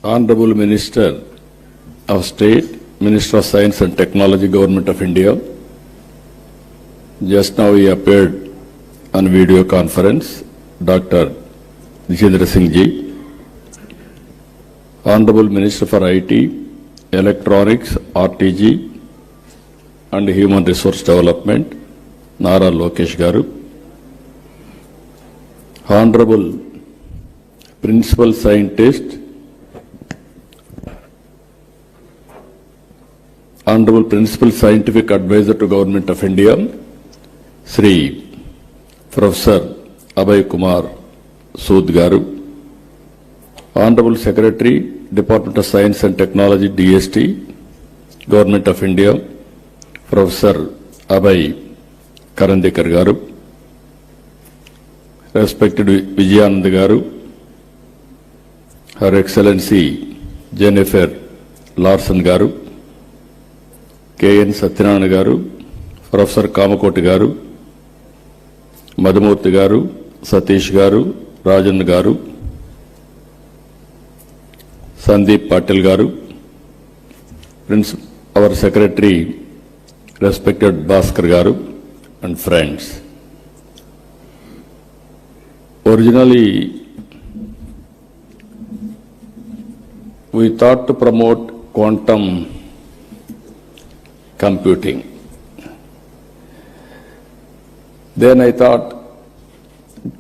Honorable Minister of State, Minister of Science and Technology, Government of India. Just now he appeared on video conference, Dr. Jitendra Singh Ji. Honorable Minister for IT, Electronics, RTG and Human Resource Development, Nara Lokesh Garu. Honorable Principal Scientist, Honorable Principal Scientific Advisor to Government of India, Sri Professor Abhay Kumar Sood Garu. Honorable Secretary, Department of Science and Technology, DST, Government of India, Professor Abhay Karandekar Garu. Respected Vijayanand Garu, Her Excellency Jennifer Larson Garu, K.N. Satyanarayana Garu, Professor Kamakoti Garu, Madhumurthy Garu, Satish Garu, Rajan Garu, Sandeep Patil Garu, our Secretary, respected Bhaskar Garu, and friends. Originally, we thought to promote quantum computing. Then I thought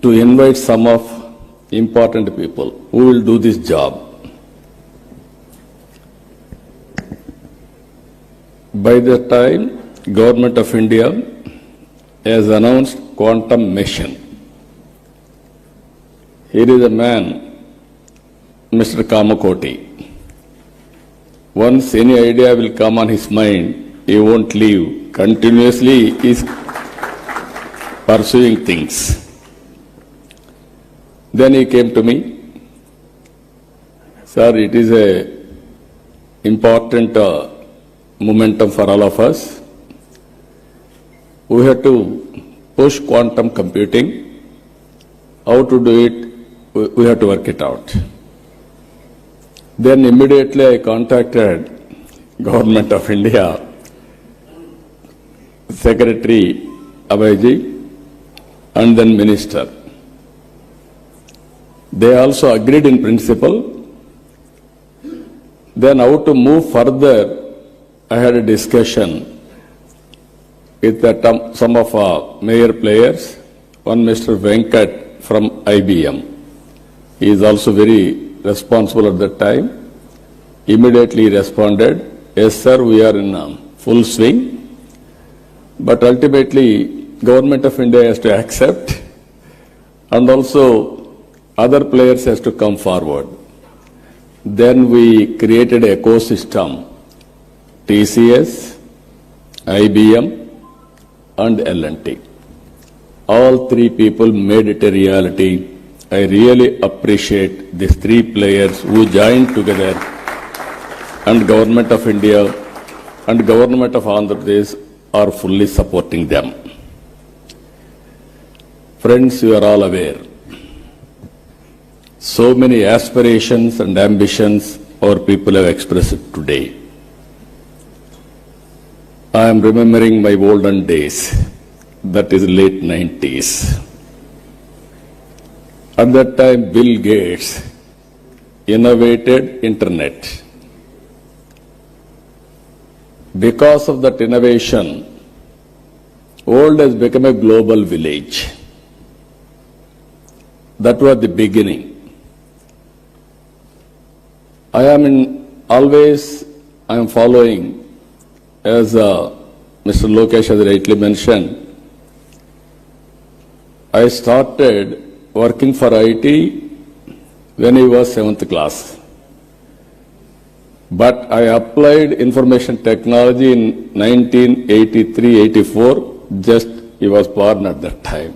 to invite some of important people who will do this job. By the time, Government of India has announced quantum mission. Here is a man, Mr. Kamakoti. Once any idea will come on his mind, he won't leave. Continuously he is pursuing things. Then he came to me, sir, it is a important momentum for all of us. We have to push quantum computing. How to do it? We have to work it out. Then immediately I contacted Government of India, Secretary Abhayji, and then Minister. They also agreed in principle. Then how to move further, I had a discussion with some of our major players. One Mr. Venkat from IBM. He is also very responsible at that time. Immediately responded, yes sir, we are in full swing. But ultimately, Government of India has to accept, and also other players has to come forward. Then we created an ecosystem, TCS, IBM and L&T. All three people made it a reality. I really appreciate these three players who joined together, and Government of India and Government of Andhra Pradesh are fully supporting them. Friends, you are all aware. So many aspirations and ambitions our people have expressed today. I am remembering my olden days, that is late 90s. At that time, Bill Gates innovated internet. Because of that innovation, world has become a global village. That was the beginning. I am following, as Mr. Lokesh has rightly mentioned, I started working for IT when he was 7th class. But I applied information technology in 1983-84, just he was born at that time.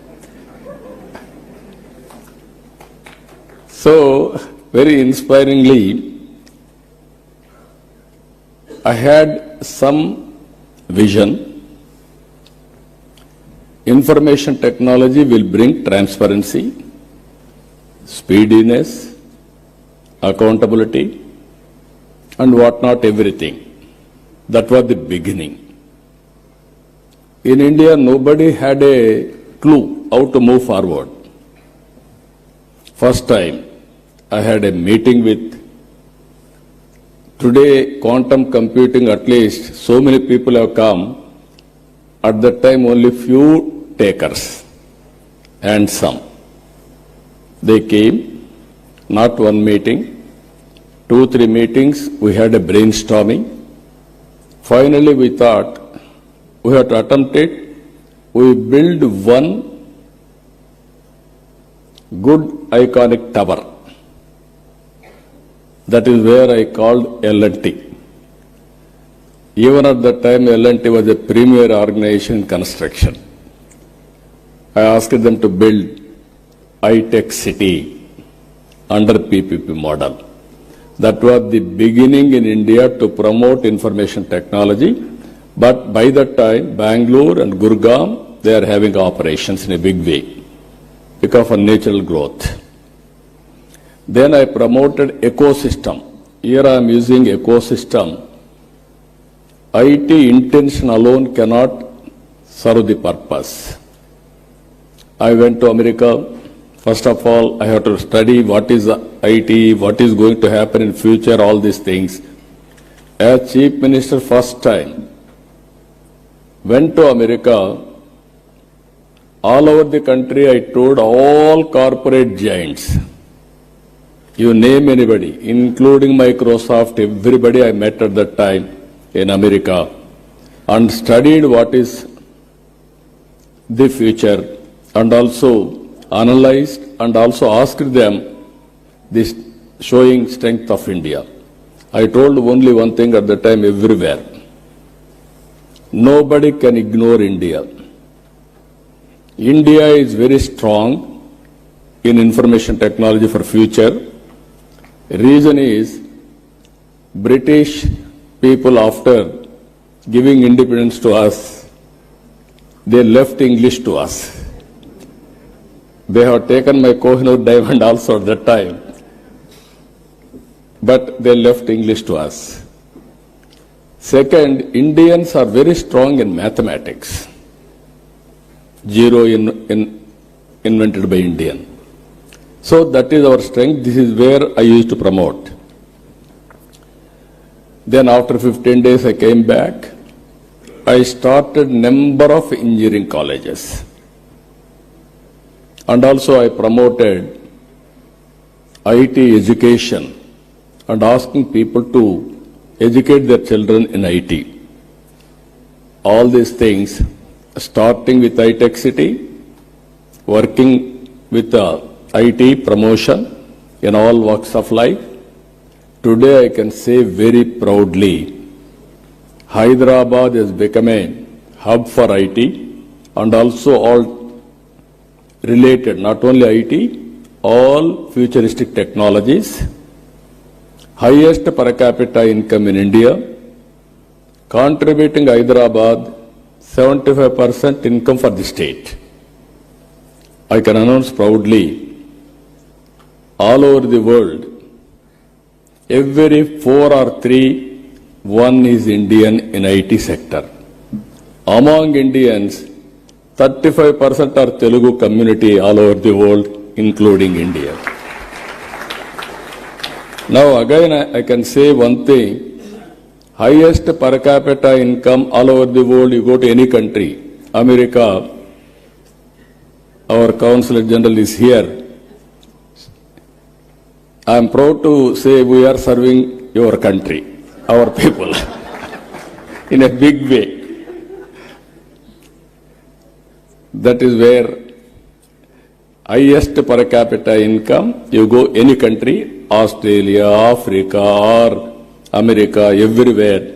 So, very inspiringly, I had some vision. Information technology will bring transparency, speediness, accountability, and what not, everything. That was the beginning. In India, nobody had a clue how to move forward. First time, I had a meeting with, today quantum computing, at least so many people have come. At that time, only few takers and some. They came, not one meeting, 2-3 meetings, we had a brainstorming. Finally, we thought, we have to attempt it. We build one good iconic tower. That is where I called L&T. Even at that time, L&T was a premier organization in construction. I asked them to build high-tech city under PPP model. That was the beginning in India to promote information technology. But by that time, Bangalore and Gurgaon, they are having operations in a big way because of natural growth. Then I promoted ecosystem. Here I am using ecosystem. IT intention alone cannot serve the purpose. I went to America. First of all, I have to study what is IT, what is going to happen in future, all these things. As Chief Minister, first time, went to America. All over the country, I toured all corporate giants. You name anybody, including Microsoft, everybody I met at that time in America, and studied what is the future, and also analyzed and also asked them this showing strength of India. I told only one thing at the time everywhere. Nobody can ignore India. India is very strong in information technology for future. Reason is British people, after giving independence to us, they left English to us. They have taken my Kohinoor diamond also at that time, but they left English to us. Second, Indians are very strong in mathematics. Zero invented by Indian. So that is our strength. This is where I used to promote. Then after 15 days I came back. I started number of engineering colleges. And also I promoted IT education and asking people to educate their children in IT. All these things, starting with high-tech city, working with IT promotion in all walks of life. Today I can say very proudly, Hyderabad has become a hub for IT and also all related, not only IT, all futuristic technologies. Highest per capita income in India, contributing Hyderabad 75% income for the state. I can announce proudly, all over the world, every 4 or 3, one is Indian in IT sector. Among Indians, 35% are Telugu community all over the world, including India. Now again I can say one thing, highest per capita income all over the world, you go to any country, America, our Consul General is here. I am proud to say we are serving your country, our people, in a big way. That is where highest per capita income, you go any country, Australia, Africa, or America, everywhere,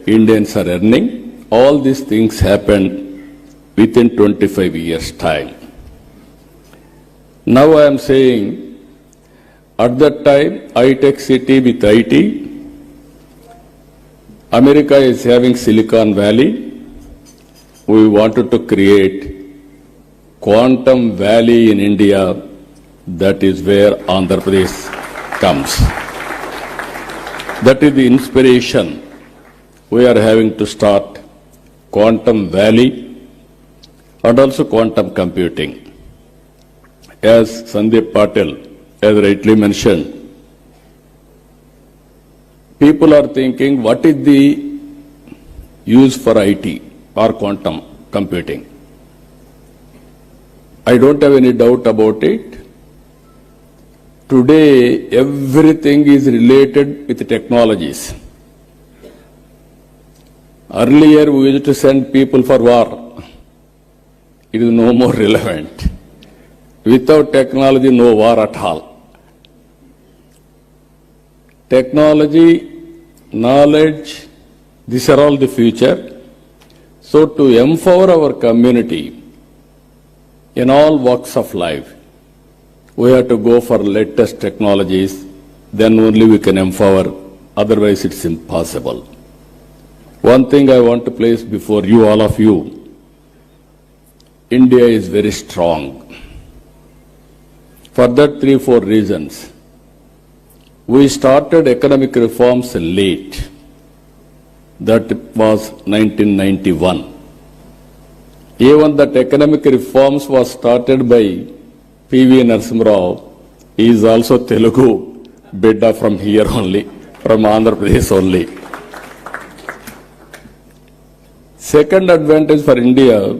Indians are earning. All these things happened within 25 years' time. Now I am saying, at that time, high-tech city with IT, America is having Silicon Valley. We wanted to create Quantum Valley in India. That is where Andhra Pradesh comes. That is the inspiration we are having to start Quantum Valley and also quantum computing. As Sandeep Patel has rightly mentioned, people are thinking, what is the use for IT or quantum computing? I don't have any doubt about it. Today, everything is related with technologies. Earlier, we used to send people for war. It is no more relevant. Without technology, no war at all. Technology, knowledge, these are all the future. So to empower our community in all walks of life, we have to go for latest technologies, then only we can empower, otherwise it's impossible. One thing I want to place before you, all of you, India is very strong. For that 3-4 reasons. We started economic reforms late. That was 1991. Even that economic reforms was started by P.V. Narasimha Rao. He is also Telugu bidda from here only, from Andhra Pradesh only. Second advantage for India,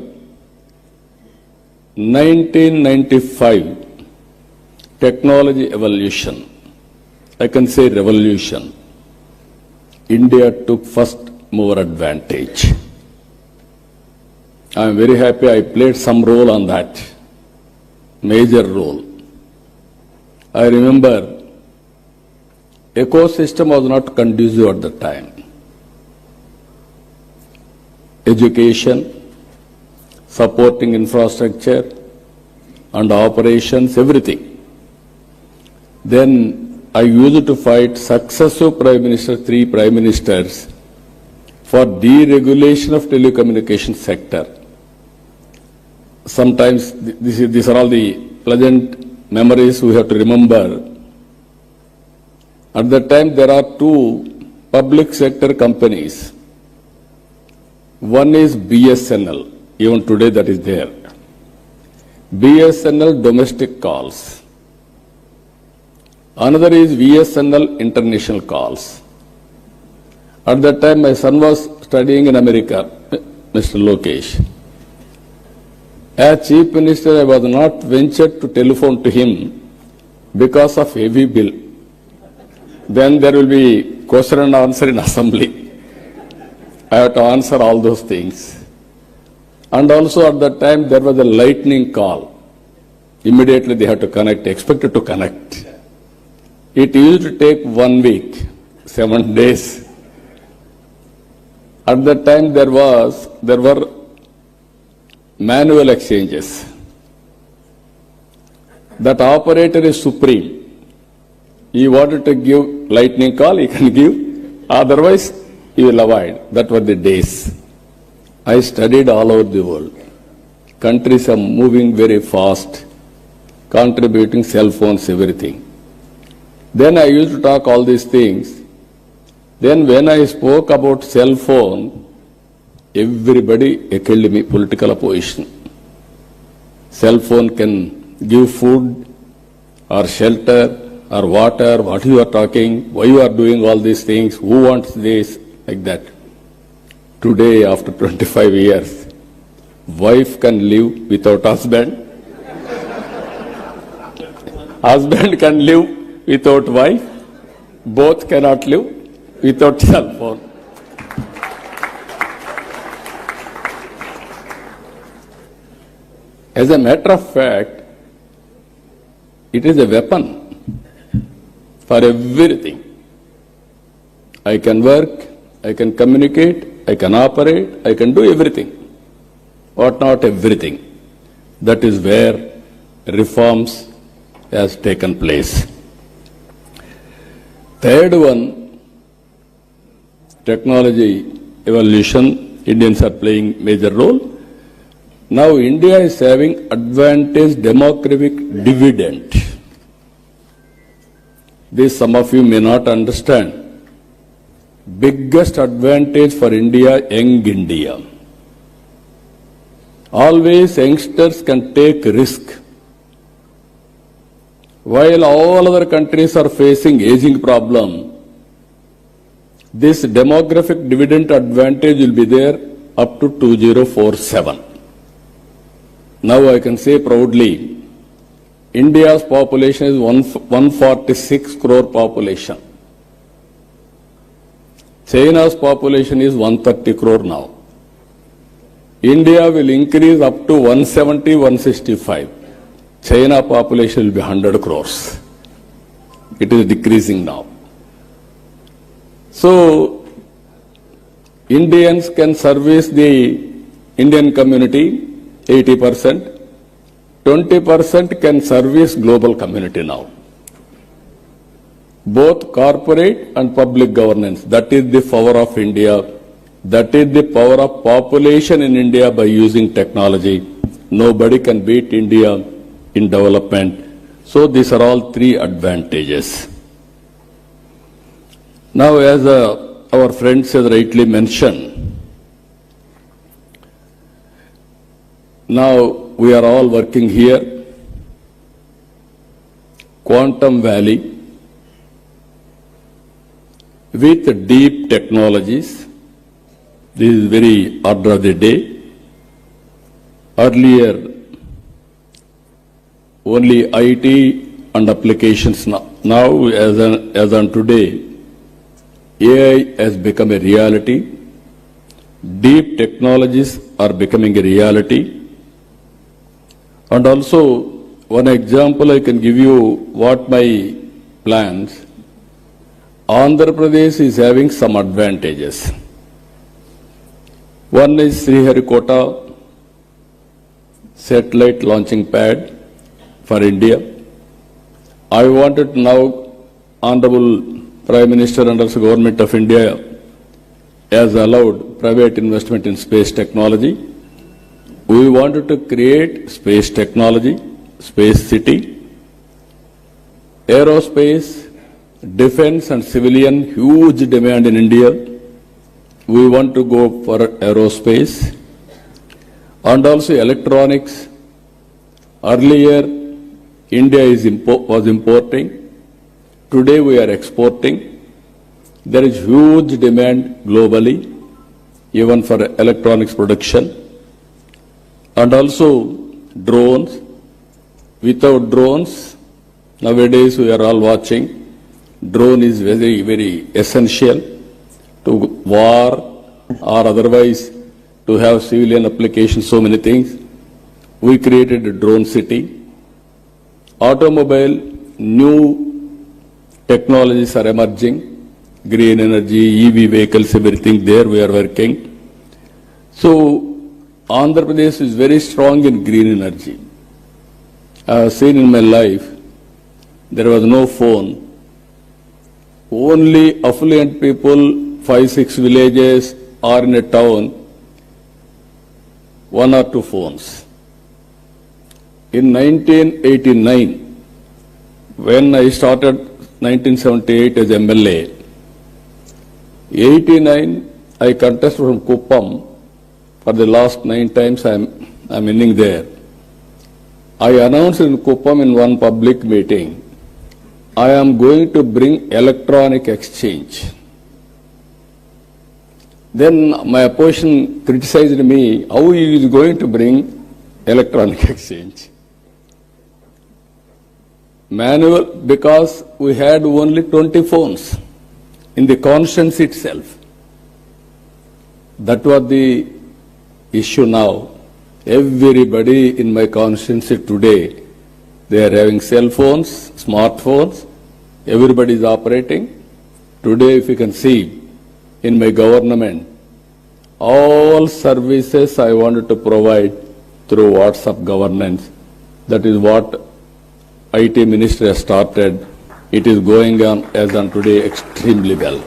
1995, technology evolution. I can say revolution. India took first mover advantage. I am very happy I played some role on that, major role. I remember ecosystem was not conducive at the time. Education, supporting infrastructure and operations, everything. Then I used to fight successive prime ministers, 3 prime ministers, for deregulation of telecommunication sector. Sometimes these are all the pleasant memories we have to remember. At that time, there are 2 public sector companies. One is BSNL, even today that is there. BSNL domestic calls. Another is VSNL international calls. At that time, my son was studying in America, Mr. Lokesh. As Chief Minister, I was not ventured to telephone to him because of heavy bill. Then there will be question and answer in assembly. I have to answer all those things. And also at that time, there was a lightning call. Immediately they had to connect, expected to connect. It used to take 1 week, 7 days. At that time, there were manual exchanges. That operator is supreme. He wanted to give lightning call, he can give. Otherwise, he will avoid. That were the days. I studied all over the world. Countries are moving very fast, contributing cell phones, everything. Then I used to talk all these things. Then when I spoke about cell phone, everybody held me, political opposition. Cell phone can give food or shelter or water, what you are talking, why you are doing all these things, who wants this, like that. Today, after 25 years, wife can live without husband. Husband can live without wife. Both cannot live without cell phone. As a matter of fact, it is a weapon for everything. I can work, I can communicate, I can operate, I can do everything. But not everything. That is where reforms has taken place. Third one, technology evolution. Indians are playing major role. Now India is having advantage demographic dividend. This some of you may not understand. biggest advantage for India, young India. Always youngsters can take risk. While all other countries are facing aging problem, this demographic dividend advantage will be there up to 2047. Now I can say proudly, India's population is 146 crore population. China's population is 130 crore now. India will increase up to 170, 165. China population will be 100 crores. It is decreasing now. So, Indians can service the Indian community 80%, 20% can service global community now. Both corporate and public governance, that is the power of India. That is the power of population in India by using technology. Nobody can beat India in development. So these are all three advantages. Now, as our friends has rightly mentioned, now we are all working here. Quantum Valley with deep technologies. This is very order of the day. Earlier, only IT and applications. Now, as on today, AI has become a reality. Deep technologies are becoming a reality. And also, one example I can give you what my plans. Andhra Pradesh is having some advantages. One is Sriharikota satellite launching pad for India. I wanted now, Honorable Prime Minister and also Government of India has allowed private investment in space technology. We wanted to create space technology, space city, aerospace, defense and civilian, huge demand in India. We want to go for aerospace and also electronics. Earlier, India was importing. Today, we are exporting. There is huge demand globally, even for electronics production. And also drones. Without drones, nowadays we are all watching, drone is very, very essential to war or otherwise to have civilian applications, so many things. We created a drone city. Automobile, new technologies are emerging, green energy, EV vehicles, everything there we are working. So, Andhra Pradesh is very strong in green energy. I have seen in my life, there was no phone. Only affluent people, 5-6 villages or in a town, 1 or 2 phones. In 1989, when I started 1978 as MLA, 89 I contested from Kuppam. For the last 9 times I'm winning there. I announced in Kuppam in one public meeting, I am going to bring electronic exchange. Then my opposition criticized me, how he is going to bring electronic exchange? Manual, because we had only 20 phones in the constituency itself. That was the issue now. Everybody in my constituency today, they are having cell phones, smartphones, everybody is operating. Today, if you can see, in my government, all services I wanted to provide through WhatsApp governance. That is what IT Ministry has started. It is going on as on today extremely well.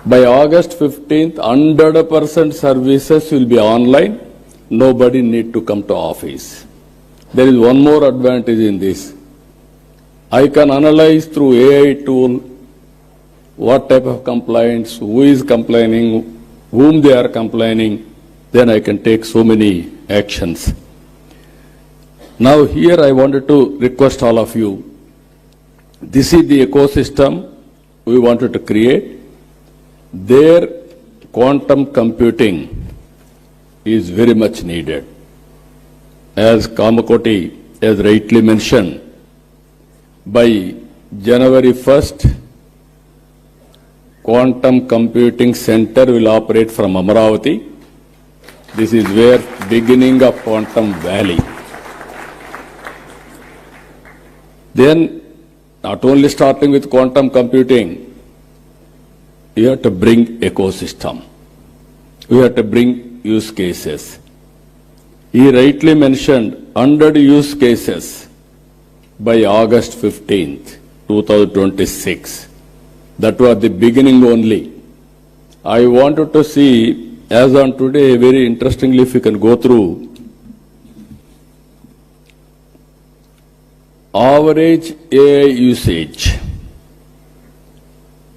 By August 15th, 100% services will be online. Nobody need to come to office. There is one more advantage in this. I can analyze through AI tool what type of complaints, who is complaining, whom they are complaining, then I can take so many actions. Now here I wanted to request all of you, this is the ecosystem we wanted to create. There quantum computing is very much needed. As Kamakoti has rightly mentioned, by January 1st, Quantum Computing Center will operate from Amaravati. This is where beginning of Quantum Valley. Then, not only starting with quantum computing, you have to bring ecosystem. We have to bring use cases. He rightly mentioned 100 use cases by August 15th, 2026. That was the beginning only. I wanted to see, as on today, very interestingly, if you can go through, average AI usage.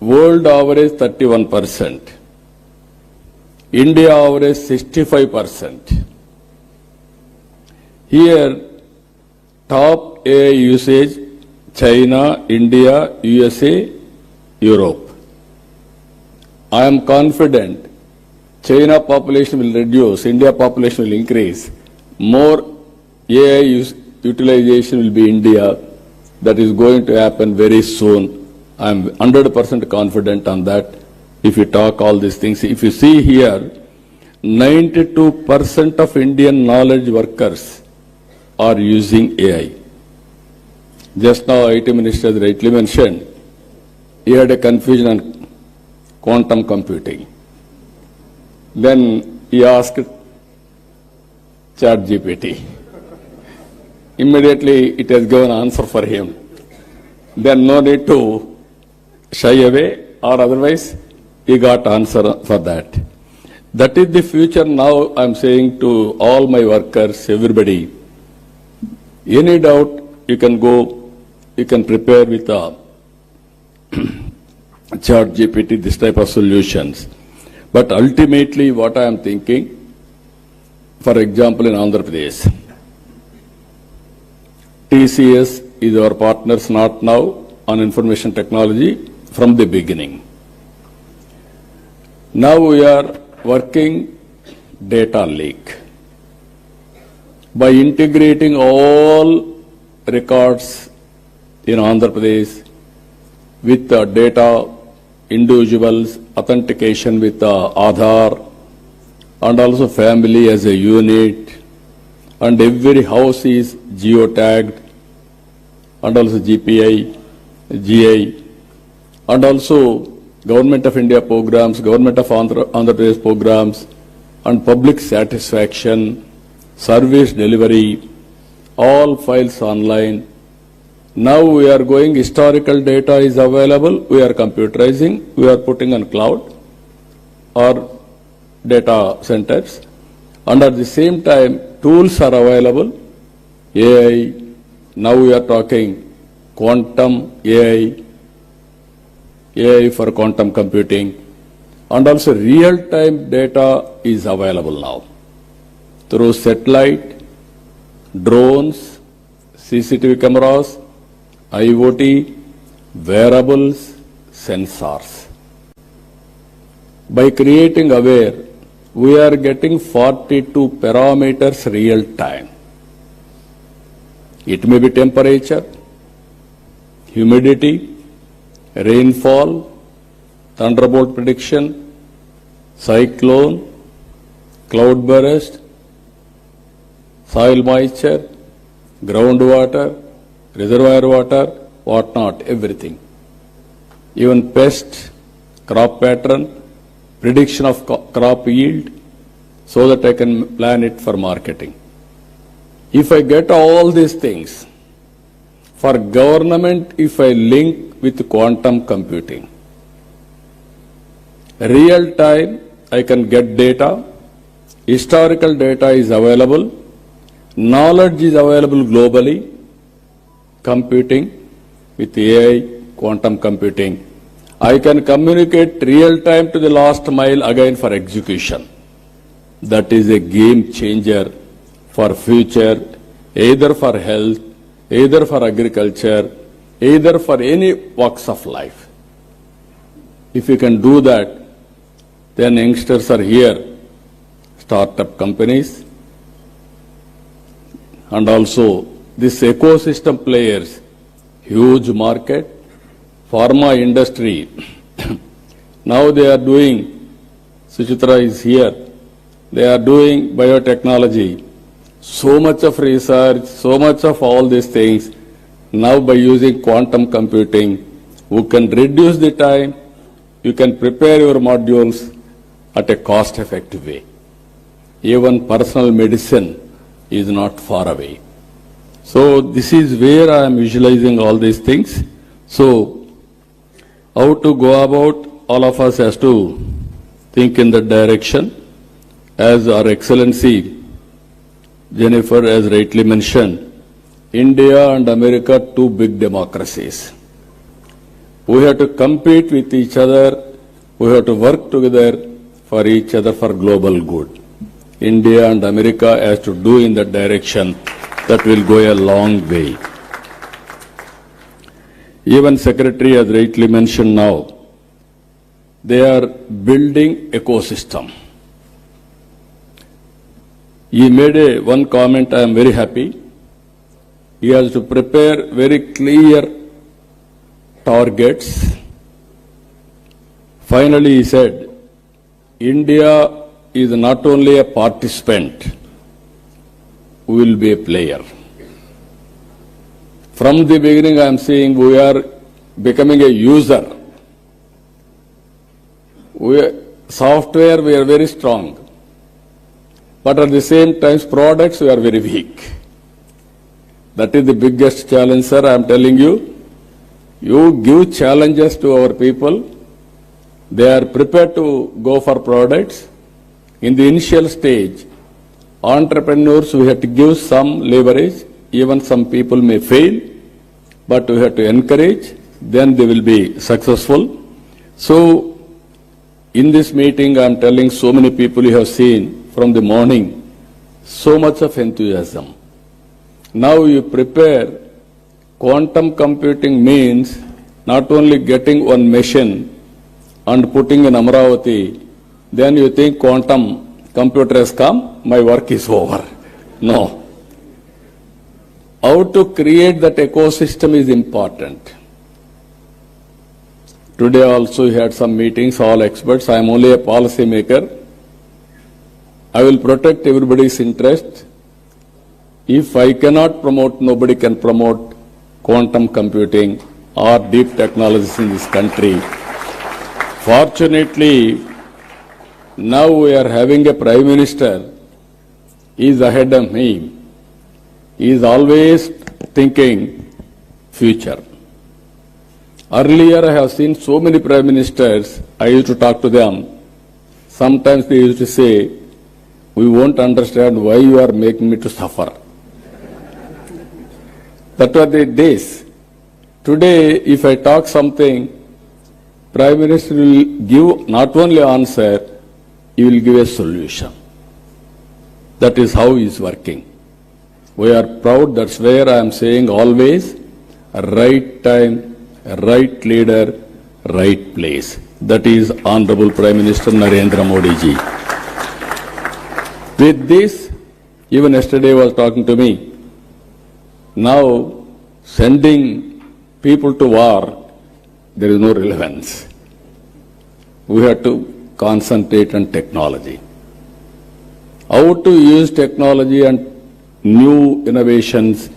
World average 31%. India average 65%. Here, top AI usage, China, India, USA, Europe. I am confident China population will reduce, India population will increase. More AI utilization will be India. That is going to happen very soon. I am 100% confident on that. If you talk all these things, if you see here, 92% of Indian knowledge workers are using AI. Just now, IT Minister has rightly mentioned, he had a confusion on quantum computing. Then he asked ChatGPT. Immediately it has given answer for him. Then no need to shy away, or otherwise he got answer for that. That is the future. Now I am saying to all my workers, everybody, any doubt you can go, you can prepare with a ChatGPT, this type of solutions. But ultimately what I am thinking, for example in Andhra Pradesh, TCS is our partners not now on information technology from the beginning. Now we are working data lake. By integrating all records in Andhra Pradesh with the data, individuals, authentication with the Aadhaar, and also family as a unit, and every house is geotagged, and also GPI, GI, and also Government of India programs, Government of Andhra Pradesh programs, and public satisfaction, service delivery, all files online. Now we are going, historical data is available, we are computerizing, we are putting on cloud or data centers, and at the same time tools are available, AI, now we are talking quantum AI, AI for quantum computing, and also real-time data is available now through satellite, drones, CCTV cameras, IoT, wearables, sensors. By creating Aware, we are getting 42 parameters real time. It may be temperature, humidity, rainfall, thunderbolt prediction, cyclone, cloud burst, soil moisture, groundwater, reservoir water, whatnot, everything. Even pest, crop pattern, prediction of crop yield, so that I can plan it for marketing. If I get all these things, for government, if I link with quantum computing, real time I can get data, historical data is available, knowledge is available globally, computing with AI, quantum computing, I can communicate real time to the last mile again for execution. That is a game changer for future, either for health, either for agriculture, either for any walks of life. If you can do that, then youngsters are here, startup companies, and also this ecosystem players, huge market, pharma industry. Now they are doing, Suchitra is here, they are doing biotechnology, so much of research, so much of all these things. Now by using quantum computing, you can reduce the time, you can prepare your modules at a cost-effective way. Even personal medicine is not far away. So this is where I am visualizing all these things. So how to go about, all of us has to think in that direction. As Our Excellency Jennifer has rightly mentioned, India and America, two big democracies. We have to compete with each other, we have to work together for each other for global good. India and America has to do in that direction. That will go a long way. Even Secretary has rightly mentioned now, they are building ecosystem. He made one comment, I am very happy. He has to prepare very clear targets. Finally, he said, India is not only a participant, we will be a player. From the beginning, I am saying we are becoming a user. Software, we are very strong. But at the same time, products, we are very weak. That is the biggest challenge, sir. I am telling you, you give challenges to our people. They are prepared to go for products. In the initial stage, entrepreneurs, we have to give some leverage. Even some people may fail, but we have to encourage. Then they will be successful. So, in this meeting, I am telling so many people you have seen from the morning, so much of enthusiasm. Now you prepare, quantum computing means not only getting one machine and putting in Amravati, then you think quantum computer has come, my work is over. No. How to create that ecosystem is important. Today also we had some meetings, all experts. I am only a policy maker. I will protect everybody's interest. If I cannot promote, nobody can promote quantum computing or deep technologies in this country. Fortunately, now we are having a Prime Minister, he is ahead of me. He is always thinking future. Earlier I have seen so many Prime Ministers, I used to talk to them. Sometimes they used to say, we won't understand why you are making me to suffer. That were the days. Today, if I talk something, Prime Minister will give not only answer, he will give a solution. That is how he is working. We are proud, that's where I am saying always, right time, right leader, right place. That is Honorable Prime Minister Narendra Modi ji. With this, even yesterday was talking to me, now sending people to war, there is no relevance. We have to concentrate on technology. How to use technology and new innovations,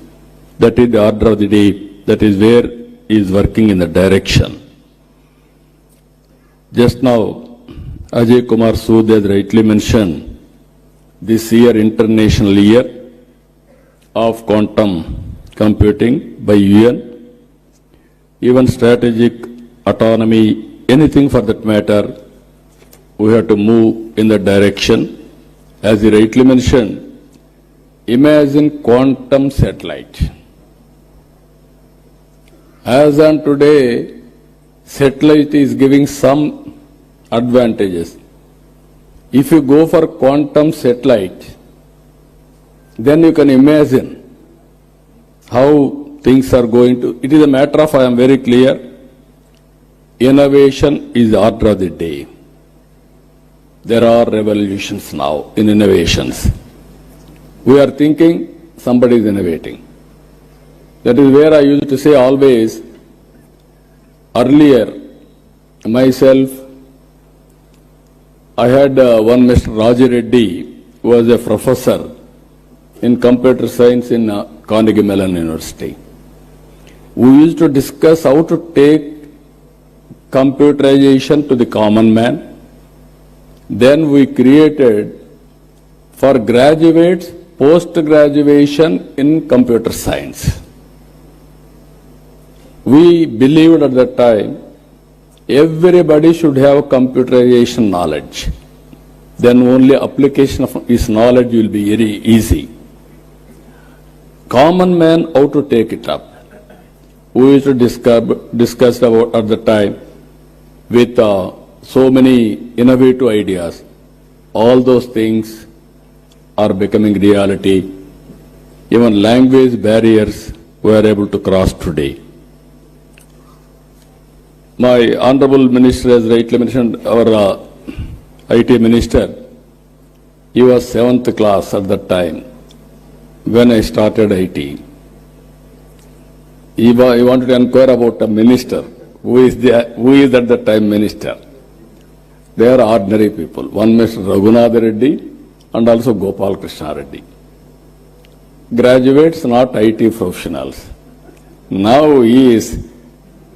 that is the order of the day, that is where he is working in the direction. Just now, Ajay Kumar Sood has rightly mentioned, this year, International Year of Quantum Computing by UN, even strategic autonomy, anything for that matter, we have to move in that direction. As he rightly mentioned, imagine quantum satellite. As on today, satellite is giving some advantages. If you go for quantum satellite, then you can imagine how things are going to. It is a matter of, I am very clear, innovation is the order of the day. There are revolutions now in innovations. We are thinking somebody is innovating. That is where I used to say always, earlier, myself, I had one Mr. Raji Reddy, who was a professor in computer science in Carnegie Mellon University. We used to discuss how to take computerization to the common man. Then we created for graduates post-graduation in computer science. We believed at that time everybody should have computerization knowledge. Then only application of his knowledge will be very easy. Common man, how to take it up? We used to discuss about at the time with so many innovative ideas. All those things are becoming reality. Even language barriers we are able to cross today. My Honorable Minister has rightly mentioned, our IT Minister, he was 7th class at that time when I started IT. He wanted to inquire about a minister. Who is at that time minister? They are ordinary people. One Mr. Raghunath Reddy and also Gopal Krishna Reddy. Graduates, not IT professionals. Now he is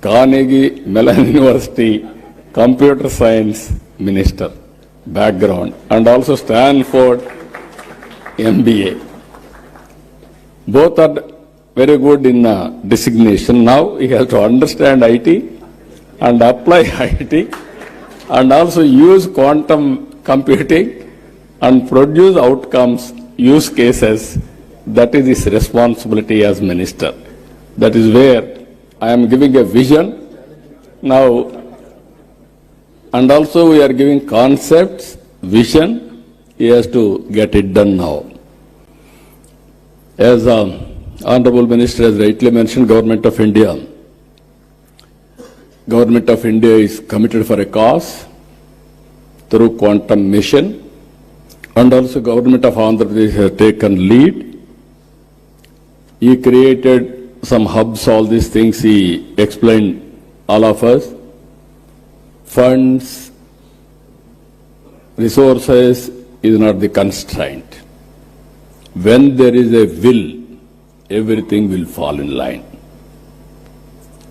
Carnegie Mellon University Computer Science Minister background and also Stanford MBA. Both are very good in designation. Now he has to understand IT and apply IT and also use quantum computing and produce outcomes, use cases. That is his responsibility as minister. That is where I am giving a vision now, and also we are giving concepts, vision. He has to get it done now. As Honorable Minister has rightly mentioned, Government of India is committed for a cause through quantum mission, and also Government of Andhra Pradesh has taken lead. He created some hubs, all these things he explained all of us. Funds, resources is not the constraint. When there is a will, everything will fall in line.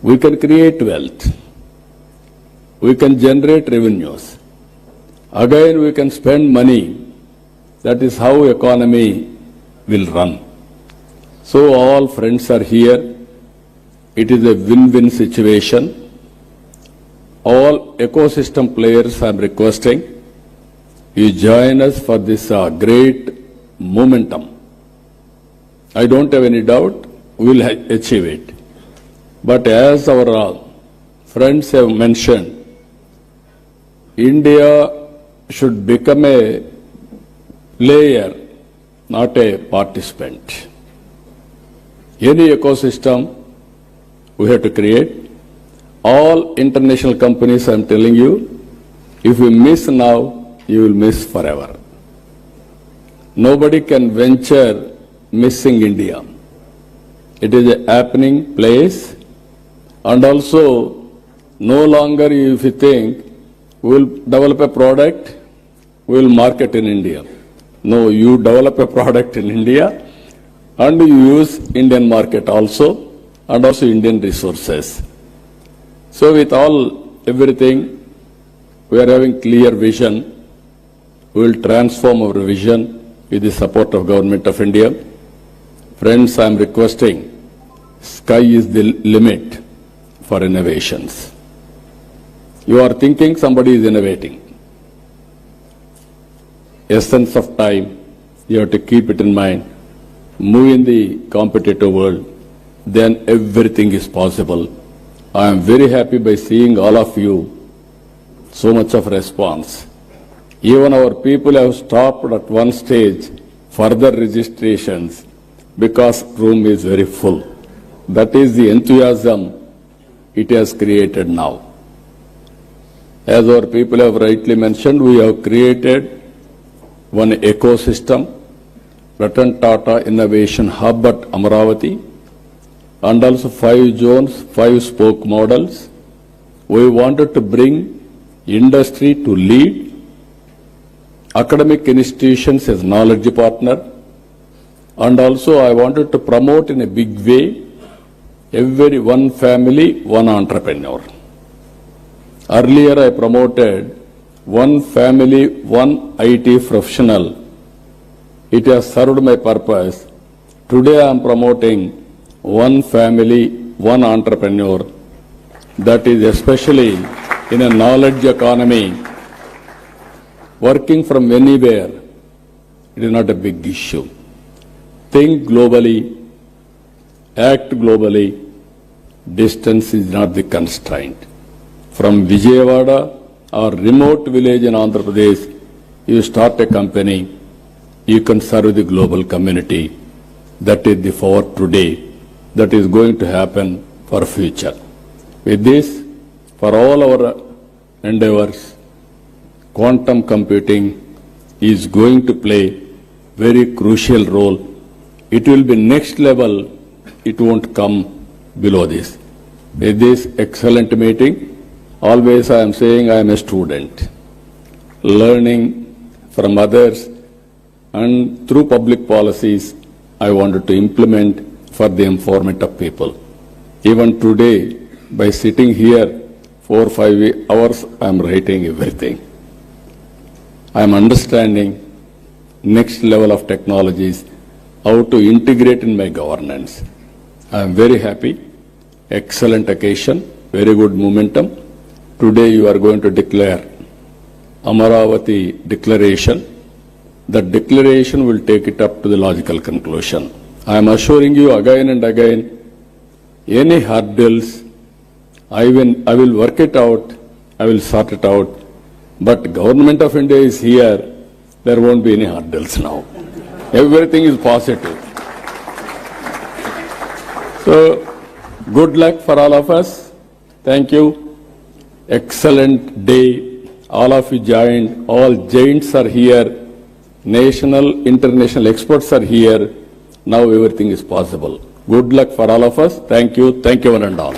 We can create wealth. We can generate revenues. Again, we can spend money. That is how economy will run. So all friends are here. It is a win-win situation. All ecosystem players I am requesting, you join us for this great momentum. I don't have any doubt we will achieve it. But as our friends have mentioned, India should become a player, not a participant. Any ecosystem we have to create. All international companies, I am telling you, if you miss now, you will miss forever. Nobody can venture missing India. It is a happening place, and also no longer if you think we will develop a product, we will market in India. No, you develop a product in India and you use Indian market also and also Indian resources. So with everything, we are having clear vision. We will transform our vision with the support of Government of India. Friends, I am requesting, sky is the limit for innovations. You are thinking somebody is innovating. Essence of time, you have to keep it in mind. Move in the competitive world, then everything is possible. I am very happy by seeing all of you, so much of response. Even our people have stopped at one stage further registrations because room is very full. That is the enthusiasm it has created now. As our people have rightly mentioned, we have created one ecosystem, Ratan Tata Innovation Hub at Amaravati, and also 5 zones, 5 spoke models. We wanted to bring industry to lead, academic institutions as knowledge partner, and also I wanted to promote in a big way every one family, one entrepreneur. Earlier I promoted one family, one IT professional. It has served my purpose. Today I am promoting one family, one entrepreneur. That is especially in a knowledge economy, working from anywhere. It is not a big issue. Think globally, act globally. Distance is not the constraint. From Vijayawada or remote village in Andhra Pradesh, you start a company, you can serve the global community. That is the for today. That is going to happen for future. With this, for all our endeavors, quantum computing is going to play very crucial role. It will be next level. It won't come below this. With this excellent meeting, always I am saying I am a student, learning from others, and through public policies, I wanted to implement for the empowerment of people. Even today, by sitting here 4 or 5 hours, I am writing everything. I am understanding next level of technologies, how to integrate in my governance. I am very happy. Excellent occasion, very good momentum. Today you are going to declare Amaravati declaration. That declaration will take it up to the logical conclusion. I am assuring you again and again, any hurdles, I will work it out, I will sort it out. But Government of India is here, there won't be any hurdles now. Everything is positive. So, good luck for all of us. Thank you. Excellent day. All of you joined. All giants are here. National, international experts are here. Now everything is possible. Good luck for all of us. Thank you. Thank you one and all.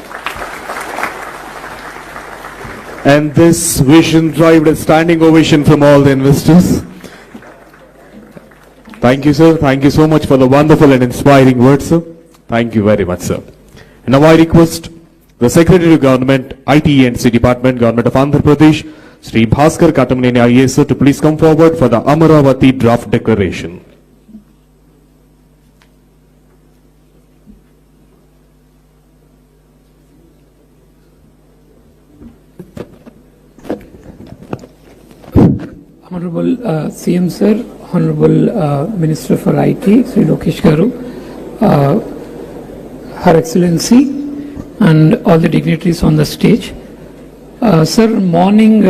And this vision received a standing ovation from all the investors. Thank you, sir. Thank you so much for the wonderful and inspiring words, sir. Thank you very much, sir. And now I request the Secretary of Government, IT and C Department, Government of Andhra Pradesh, Sri Bhaskar Katamaneni IAS, sir, to please come forward for the Amaravati draft declaration. Honorable CM Sir, Honorable Minister for IT, Sri Lokesh Garu, Her Excellency, and all the dignitaries on the stage. Sir, morning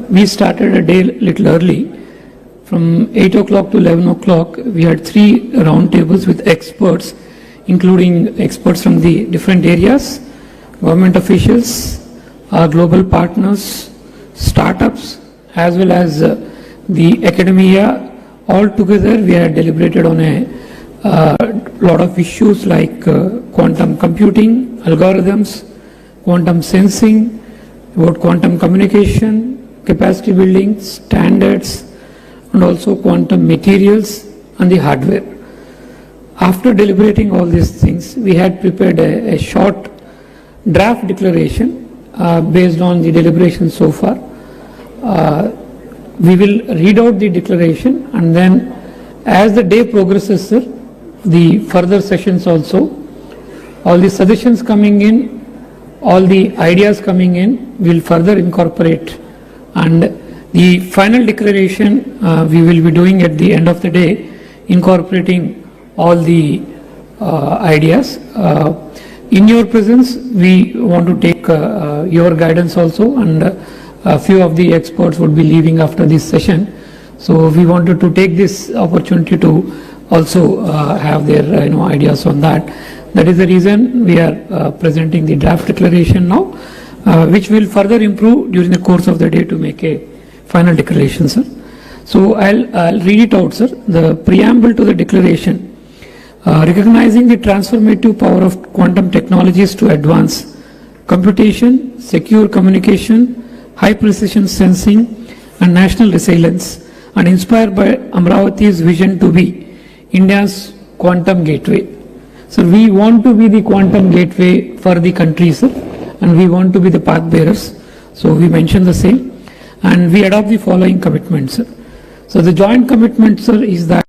we started a day little early. From 8 o'clock to 11 o'clock, we had 3 round tables with experts, including experts from the different areas, government officials, our global partners, startups, as well as the academia. All together, we had deliberated on a lot of issues like quantum computing, algorithms, quantum sensing, about quantum communication, capacity building, standards, and also quantum materials and the hardware. After deliberating all these things, we had prepared a short draft declaration based on the deliberation so far. We will read out the declaration, and then as the day progresses, sir, the further sessions also, all the suggestions coming in, all the ideas coming in, will further incorporate, and the final declaration we will be doing at the end of the day, incorporating all the ideas. in your presence, we want to take your guidance also, and a few of the experts would be leaving after this session. So we wanted to take this opportunity to also have their ideas on that. That is the reason we are presenting the draft declaration now, which will further improve during the course of the day to make a final declaration, sir. So I'll read it out, sir. The preamble to the declaration. Recognizing the transformative power of quantum technologies to advance computation, secure communication, high precision sensing, and national resilience, and inspired by Amravati's vision to be India's quantum gateway. So we want to be the quantum gateway for the country, sir, and we want to be the path bearers. So we mention the same, and we adopt the following commitments, sir. So the joint commitment, sir, is that